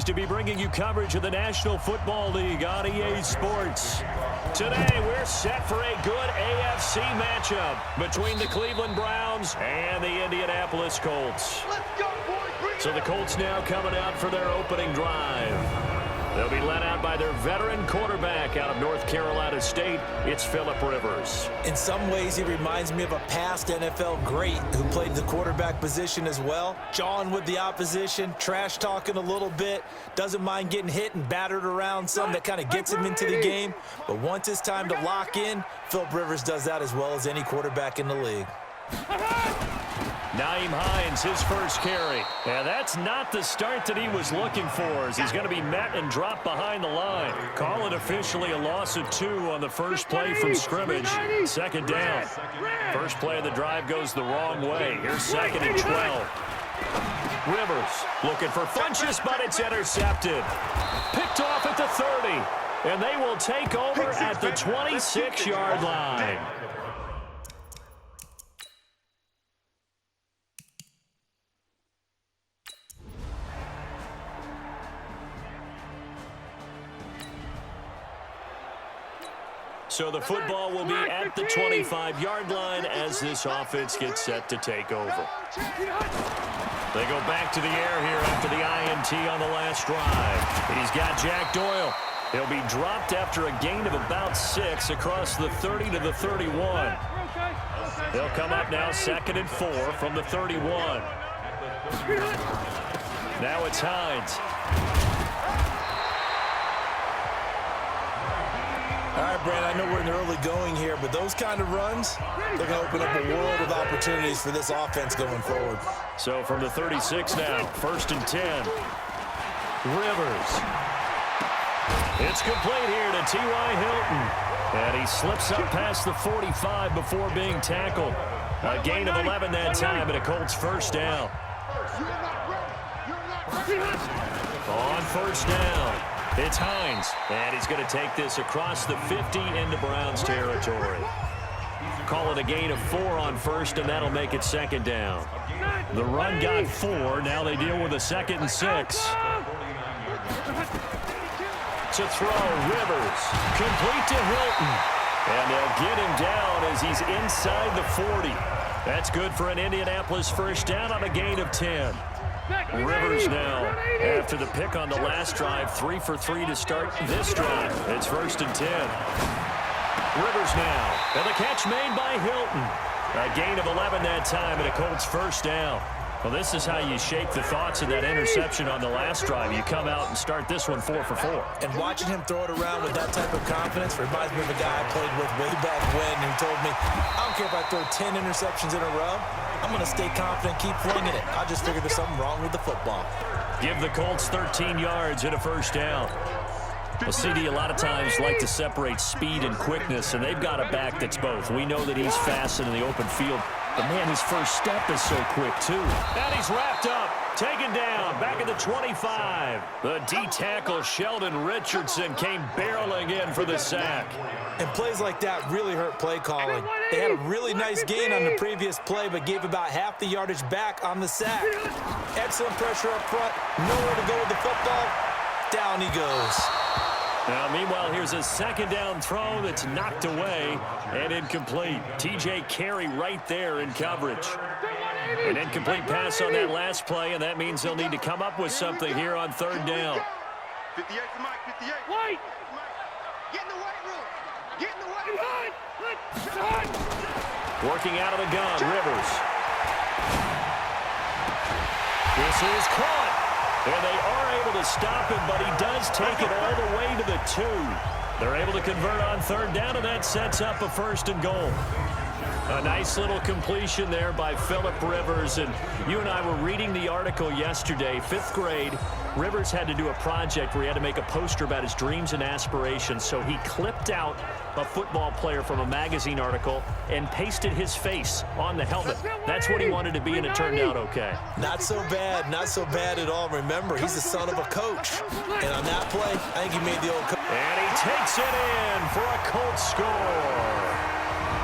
pleased to be bringing you coverage of the National Football League on EA Sports. Today, we're set for a good AFC matchup between the Cleveland Browns and the Indianapolis Colts. So the Colts now coming out for their opening drive. They'll be led out by their veteran quarterback out of North Carolina State. It's Phillip Rivers. In some ways, he reminds me of a past NFL great who played the quarterback position as well. Jawing with the opposition, trash talking a little bit, doesn't mind getting hit and battered around some. That kind of gets him into the game. But once it's time to lock in, Phillip Rivers does that as well as any quarterback in the league. Nyheim Hines, his first carry. And that's not the start that he was looking for, as he's going to be met and dropped behind the line. Call it officially a loss of 2 on the first play from scrimmage. Second down. First play of the drive goes the wrong way. Here's 2nd and 12. Rivers looking for Funchess, but it's intercepted. Picked off at the 30. And they will take over at the 26-yard line. So the football will be at the 25-yard line as this offense gets set to take over. They go back to the air here after the INT on the last drive. He's got Jack Doyle. He'll be dropped after a gain of about 6 across the 30 to the 31. They'll come up now 2nd and 4 from the 31. Now it's Hines. All right, Brad, I know we're in the early going here, but those kind of runs, they're going to open up a world of opportunities for this offense going forward. So from the 36 now, 1st and 10. Rivers. It's complete here to T.Y. Hilton. And he slips up past the 45 before being tackled. A gain of 11 that time, and a Colts first down. On first down. It's Hines, and he's going to take this across the 50 into Browns territory. Call it a gain of 4 on first, and that'll make it 2nd down. The run got 4. Now they deal with a 2nd and 6. To throw, Rivers. Complete to Hilton. And they'll get him down as he's inside the 40. That's good for an Indianapolis first down on a gain of 10. Rivers now, after the pick on the last drive, 3 for 3 to start this drive. It's 1st and 10. Rivers now, and the catch made by Hilton. A gain of 11 that time, and a Colts first down. Well, this is how you shake the thoughts of that interception on the last drive. You come out and start this one 4 for 4. And watching him throw it around with that type of confidence reminds me of a guy I played with way back when who told me, I don't care if I throw 10 interceptions in a row, I'm going to stay confident, keep flinging it. I just figured there's something wrong with the football. Give the Colts 13 yards and a first down. Well, CD a lot of times like to separate speed and quickness, and they've got a back that's both. We know that he's fast in the open field, but, man, his first step is so quick, too. And he's wrapped up, taken down, back at the 25. The D-tackle, Sheldon Richardson, came barreling in for the sack. And plays like that really hurt play calling. They had a really nice gain on the previous play, but gave about half the yardage back on the sack. Excellent pressure up front, nowhere to go with the football. Down he goes. Now, meanwhile, here's a 2nd down throw that's knocked away and incomplete. TJ Carey right there in coverage. An incomplete pass on that last play, and that means they'll need to come up with something here on 3rd down. 58 for Mike, 58. White! Get in the white room! Get in the white room! Working out of the gun, Rivers. This is caught. And they are able to stop him, but he does take it all the way to the 2. They're able to convert on 3rd down, and that sets up a 1st and goal. A nice little completion there by Phillip Rivers. And you and I were reading the article yesterday, 5th grade. Rivers had to do a project where he had to make a poster about his dreams and aspirations. So he clipped out a football player from a magazine article and pasted his face on the helmet. That's what he wanted to be, and it turned out okay. Not so bad at all. Remember, he's the son of a coach. And on that play, I think he made the old coach. And he takes it in for a Colts score.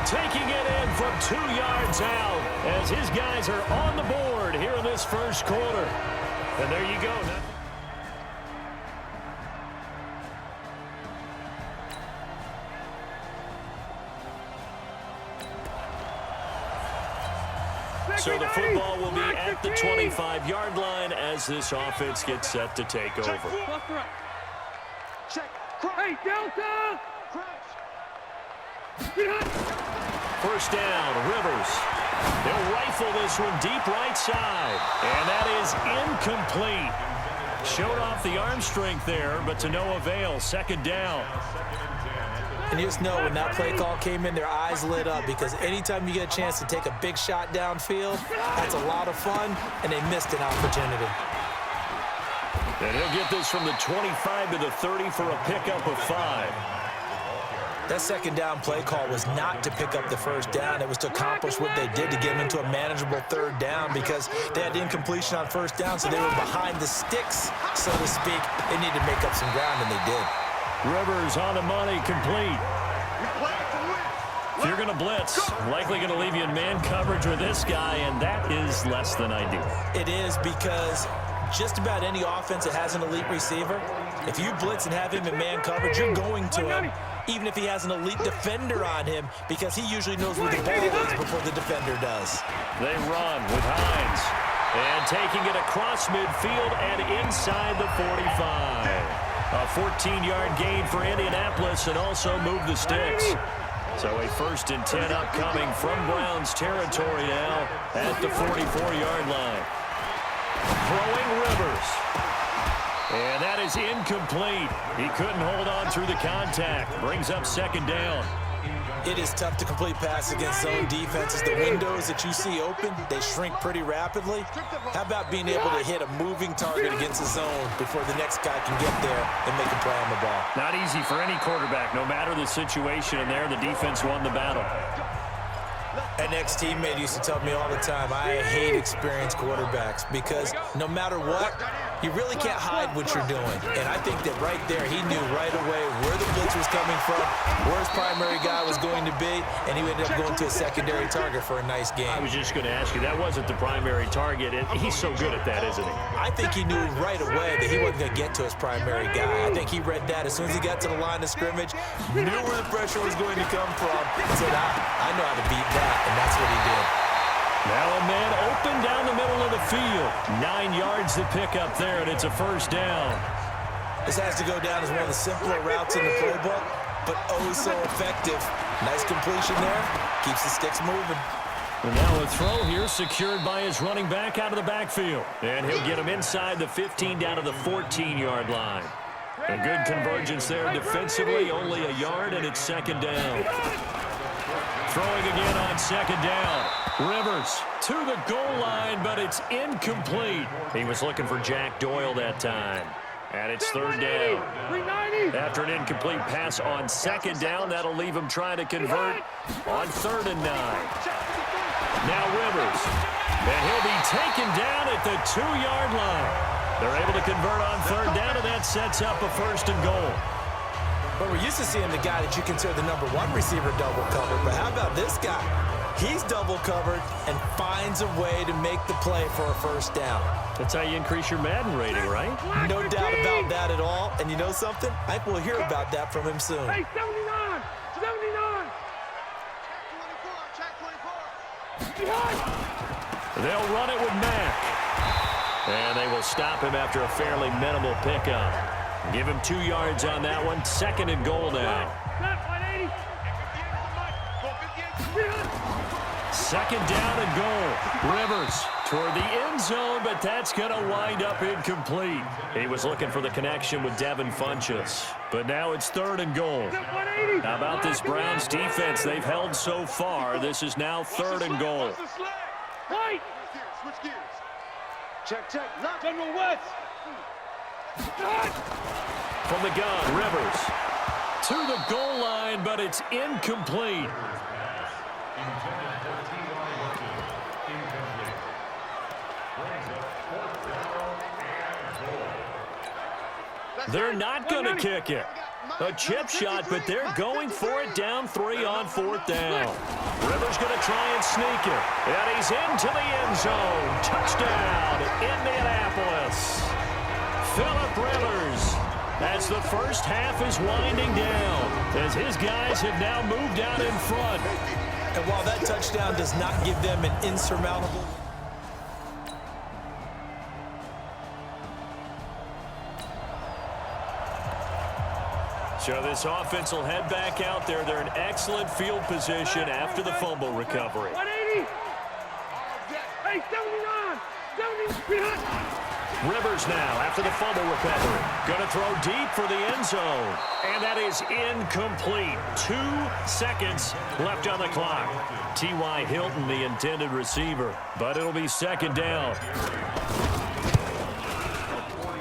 Taking it in from 2 yards out as his guys are on the board here in this first quarter. And there you go. So the football will be at the 25-yard line as this offense gets set to take over. Hey, Delta! First down, Rivers. They'll rifle this one deep right side. And that is incomplete. Showed off the arm strength there, but to no avail. Second down. And you just know when that play call came in, their eyes lit up, because anytime you get a chance to take a big shot downfield, that's a lot of fun, and they missed an opportunity. And he'll get this from the 25 to the 30 for a pickup of 5. That second down play call was not to pick up the first down. It was to accomplish what they did to get them into a manageable third down, because they had incompletion on first down, so they were behind the sticks, so to speak. They needed to make up some ground, and they did. Rivers on the money, complete. If you're going to blitz, likely going to leave you in man coverage with this guy, and that is less than ideal. It is, because just about any offense that has an elite receiver, if you blitz and have him in man coverage, you're going to him, even if he has an elite defender on him, because he usually knows where the ball is before the defender does. They run with Hines. And taking it across midfield and inside the 45. A 14-yard gain for Indianapolis, and also move the sticks. So a 1st and 10 upcoming from Browns territory now at the 44-yard line. Throwing Rivers. And that is incomplete. He couldn't hold on through the contact. Brings up second down. It is tough to complete passes against zone defenses. The windows that you see open, they shrink pretty rapidly. How about being able to hit a moving target against the zone before the next guy can get there and make a play on the ball? Not easy for any quarterback, no matter the situation, and there the defense won the battle. An ex-teammate used to tell me all the time, I hate experienced quarterbacks, because no matter what, you really can't hide what you're doing. And I think that right there, he knew right away where the blitz was coming from, where his primary guy was going to be, and he ended up going to a secondary target for a nice game. I was just going to ask you, that wasn't the primary target, and he's so good at that, isn't he? I think he knew right away that he wasn't going to get to his primary guy. I think he read that as soon as he got to the line of scrimmage, knew where the pressure was going to come from, and said, I know how to beat that. And that's what he did. Now a man open down the middle of the field. 9 yards to pick up there, and it's a first down. This has to go down as one of the simpler routes in the playbook, but oh so effective. Nice completion there. Keeps the sticks moving. And now a throw here secured by his running back out of the backfield. And he'll get him inside the 15 down to the 14-yard line. A good convergence there defensively, only a yard, and it's second down. Throwing again on second down. Rivers to the goal line, but it's incomplete. He was looking for Jack Doyle that time. And it's third down. After an incomplete pass on second down, that'll leave him trying to convert on 3rd and 9. Now Rivers. And he'll be taken down at the 2-yard line. They're able to convert on 3rd down, and that sets up a 1st and goal. But we're used to seeing the guy that you consider the number 1 receiver double covered. But how about this guy? He's double covered and finds a way to make the play for a 1st down. That's how you increase your Madden rating, right? No doubt about that at all. And you know something? I think we'll hear about that from him soon. Hey, 79! 79! They'll run it with Mack. And they will stop him after a fairly minimal pickup. Give him 2 yards on that one. 2nd and goal now. 2nd down and goal. Rivers toward the end zone, but that's going to wind up incomplete. He was looking for the connection with Devin Funchess. But now it's 3rd and goal. How about this Browns defense they've held so far? This is now 3rd and goal. Right! Switch gears. Check. General West. From the gun, Rivers to the goal line, but it's incomplete. They're not going to kick it. A chip shot, but they're going for it down 3 on 4th down. Rivers going to try and sneak it. And he's into the end zone. Touchdown, Indianapolis. Phillip Rivers, as the first half is winding down, as his guys have now moved out in front. And while that touchdown does not give them an insurmountable... So this offense will head back out there. They're in excellent field position after the fumble recovery. 180. Hey, 79. 70. Rivers now after the fumble recovery. Going to throw deep for the end zone. And that is incomplete. 2 seconds left on the clock. T.Y. Hilton, the intended receiver. But it'll be second down.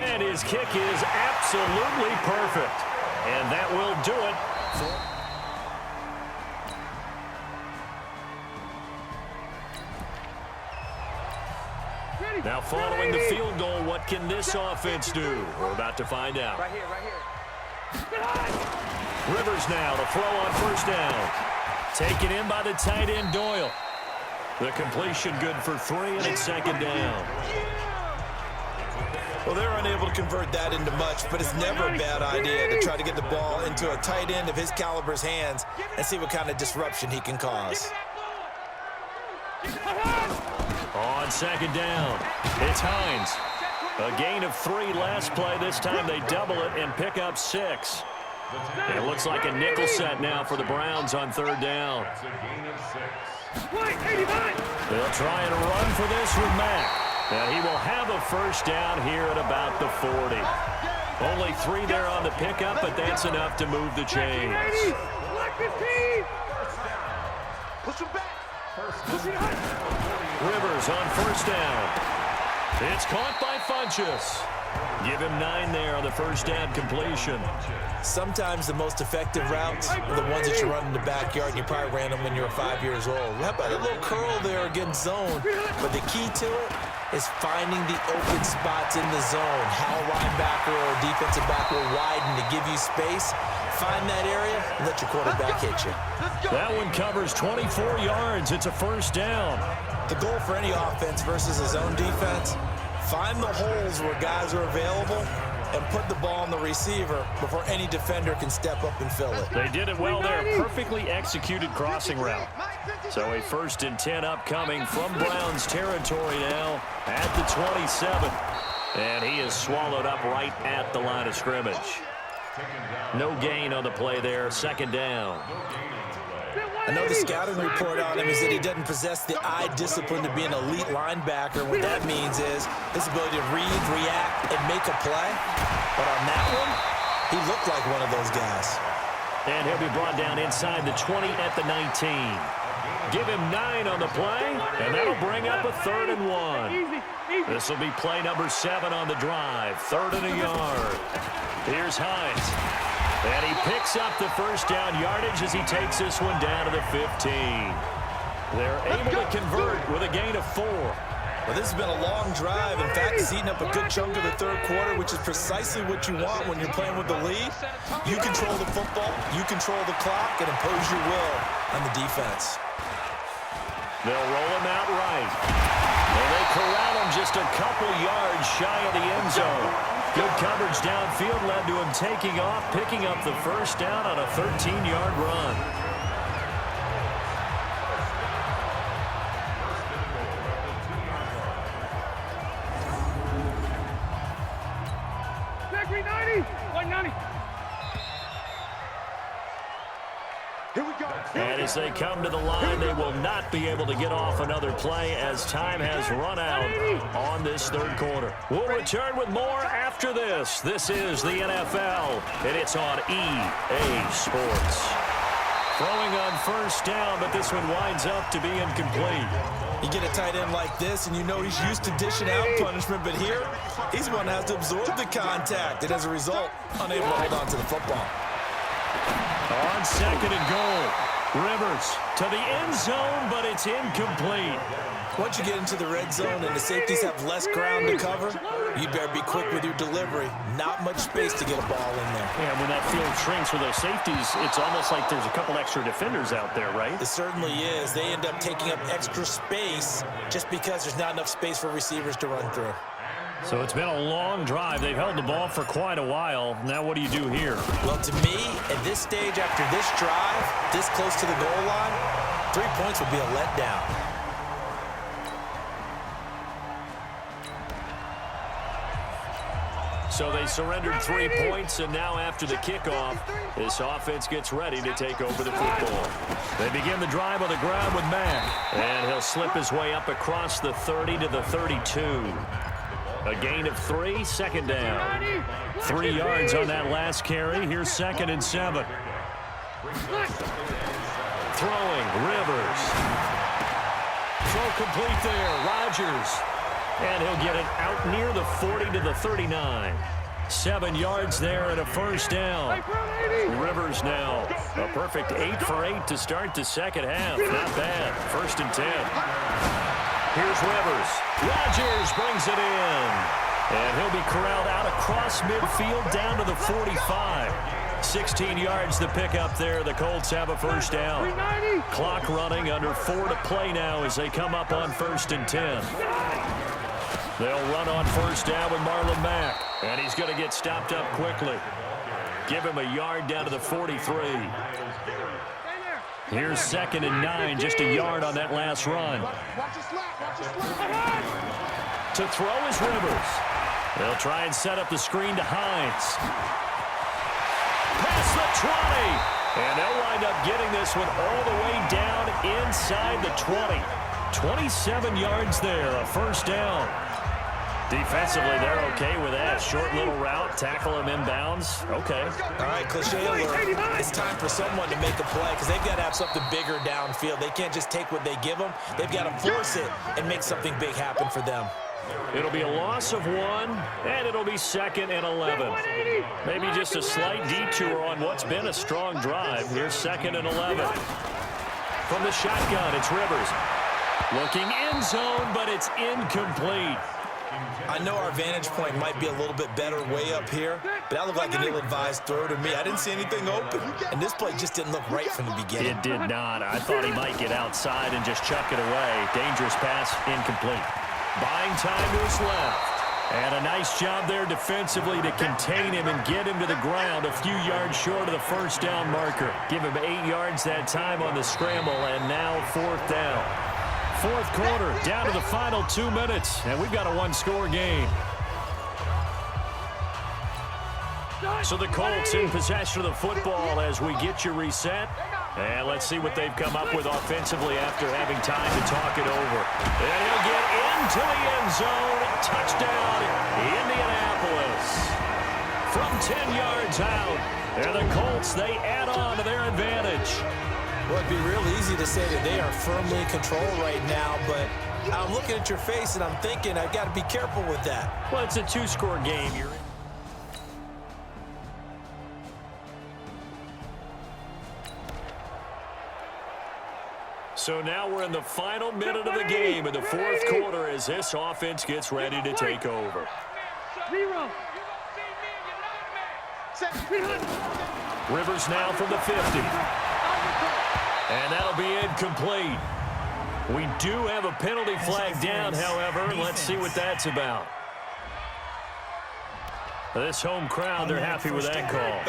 And his kick is absolutely perfect. And that will do it. Now following the field goal, what can this offense do? We're about to find out. Right here, right here. Rivers now to throw on first down. Taken in by the tight end Doyle. The completion good for 3, and it's second down. Well, they're unable to convert that into much, but it's never a bad idea to try to get the ball into a tight end of his caliber's hands and see what kind of disruption he can cause. On second down, it's Hines. A gain of 3 last play. This time they double it and pick up 6. And it looks like a nickel set now for the Browns on third down. They'll try and run for this with Mack. And he will have a first down here at about the 40. Only 3 there on the pickup, but that's enough to move the chains. Rivers on first down. It's caught by Funchess. Give him 9 there on the first down completion. Sometimes the most effective routes are the ones that you run in the backyard, and you probably ran them when you were 5 years old. How about a little curl there against zone? But the key to it is finding the open spots in the zone. How a linebacker or a defensive back will widen to give you space. Find that area and let your quarterback hit you. That one covers 24 yards. It's a first down. The goal for any offense versus a zone defense, find the holes where guys are available and put the ball on the receiver before any defender can step up and fill it. They did it well there. Perfectly executed crossing route. So a 1st and 10 upcoming from Browns territory now at the 27. And he is swallowed up right at the line of scrimmage. No gain on the play there. Second down. I know the scouting report on him is that he doesn't possess the eye discipline to be an elite linebacker. What that means is his ability to read, react, and make a play. But on that one, he looked like one of those guys. And he'll be brought down inside the 20 at the 19. Give him 9 on the play, and that'll bring up a 3rd and 1. This will be play number 7 on the drive. 3rd and a yard. Here's Hines. And he picks up the first down yardage as he takes this one down to the 15. They're able to convert with a gain of 4. Well, this has been a long drive. In fact, it's eaten up a good chunk of the third quarter, which is precisely what you want when you're playing with the lead. You control the football, you control the clock, and impose your will on the defense. They'll roll him out right. And they corral him just a couple yards shy of the end zone. Good coverage downfield led to him taking off, picking up the first down on a 13-yard run. And as they come to the line, they will not be able to get off another play as time has run out on this third quarter. We'll return with more after this. This is the NFL, and it's on EA Sports. Throwing on first down, but this one winds up to be incomplete. You get a tight end like this, and you know he's used to dishing out punishment, but here, he's one that has to absorb the contact, and as a result, unable to hold on to the football. On second and goal, Rivers to the end zone, but it's incomplete. Once you get into the red zone and the safeties have less ground to cover, you better be quick with your delivery. Not much space to get a ball in there. Yeah, when that field shrinks with those safeties, it's almost like there's a couple extra defenders out there, right? It certainly is. They end up taking up extra space just because there's not enough space for receivers to run through. So it's been a long drive. They've held the ball for quite a while. Now what do you do here? Well, to me, at this stage after this drive, this close to the goal line, 3 points would be a letdown. So they surrendered 3 points, and now after the kickoff, this offense gets ready to take over the football. They begin the drive on the ground with Mack, and he'll slip his way up across the 30 to the 32. A gain of 3, second down. 3 yards on that last carry. Here's 2nd and 7. Throwing, Rivers. Throw complete there, Rodgers. And he'll get it out near the 40 to the 39. 7 yards there and a first down. Rivers now a perfect 8 for 8 to start the second half. Not bad. 1st and 10. Here's Rivers. Rodgers brings it in. And he'll be corralled out across midfield down to the 45. 16 yards to pick up there. The Colts have a first down. Clock running, under 4 to play now as they come up on 1st and 10. They'll run on first down with Marlon Mack. And he's going to get stopped up quickly. Give him a yard down to the 43. Here's 2nd and 9, just a yard on that last run. To throw is Rivers. They'll try and set up the screen to Hines. Past the 20. And they'll wind up getting this one all the way down inside the 20. 27 yards there, a first down. Defensively, they're okay with that. Short little route, tackle him inbounds. Okay. All right, cliche alert. It's time for someone to make a play because they've got to have something bigger downfield. They can't just take what they give them. They've got to force it and make something big happen for them. It'll be a loss of 1, and it'll be 2nd and 11. Maybe just a slight detour on what's been a strong drive. Here's 2nd and 11. From the shotgun, it's Rivers. Looking end zone, but it's incomplete. I know our vantage point might be a little bit better way up here, but that looked like an ill-advised throw to me. I didn't see anything open, and this play just didn't look right from the beginning. It did not. I thought he might get outside and just chuck it away. Dangerous pass, incomplete. Buying time to his left. And a nice job there defensively to contain him and get him to the ground a few yards short of the first down marker. Give him 8 yards that time on the scramble, and now 4th down. 4th quarter, down to the final 2 minutes, and we've got a 1-score game. So the Colts in possession of the football as we get you reset. And let's see what they've come up with offensively after having time to talk it over. And he'll get into the end zone. Touchdown, Indianapolis. From 10 yards out. And the Colts, they add on to their advantage. Well, it'd be real easy to say that they are firmly in control right now, but I'm looking at your face and I'm thinking I've got to be careful with that. Well, it's a 2-score game. You're in. So now we're in the final minute of the game in the 4th quarter as this offense gets ready to take over. Rivers now from the 50. And that'll be incomplete. We do have a penalty flag down, however. Let's see what that's about. This home crowd, they're happy with that call.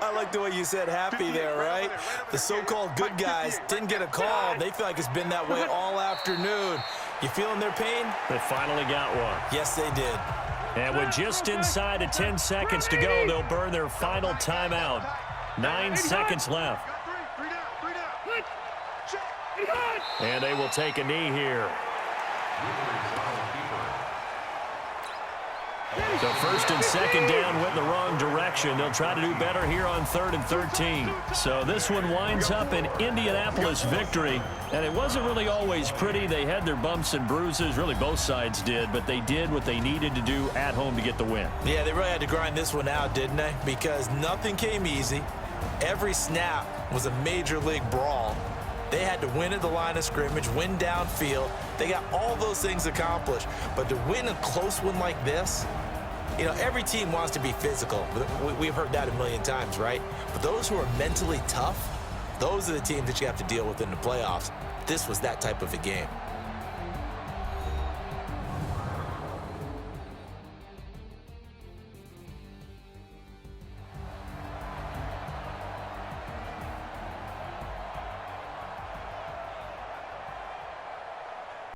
I like the way you said happy there, right? The so-called good guys didn't get a call. They feel like it's been that way all afternoon. You feeling their pain? They finally got one. Yes, they did. And with just inside of 10 seconds to go, they'll burn their final timeout. 9 seconds left. And they will take a knee here. So 1st and 2nd down went in the wrong direction. They'll try to do better here on 3rd and 13. So this one winds up an Indianapolis victory. And it wasn't really always pretty. They had their bumps and bruises. Really, both sides did. But they did what they needed to do at home to get the win. Yeah, they really had to grind this one out, didn't they? Because nothing came easy. Every snap was a major league brawl. They had to win at the line of scrimmage, win downfield. They got all those things accomplished. But to win a close one like this, you know, every team wants to be physical. We've heard that a million times, right? But those who are mentally tough, those are the teams that you have to deal with in the playoffs. This was that type of a game.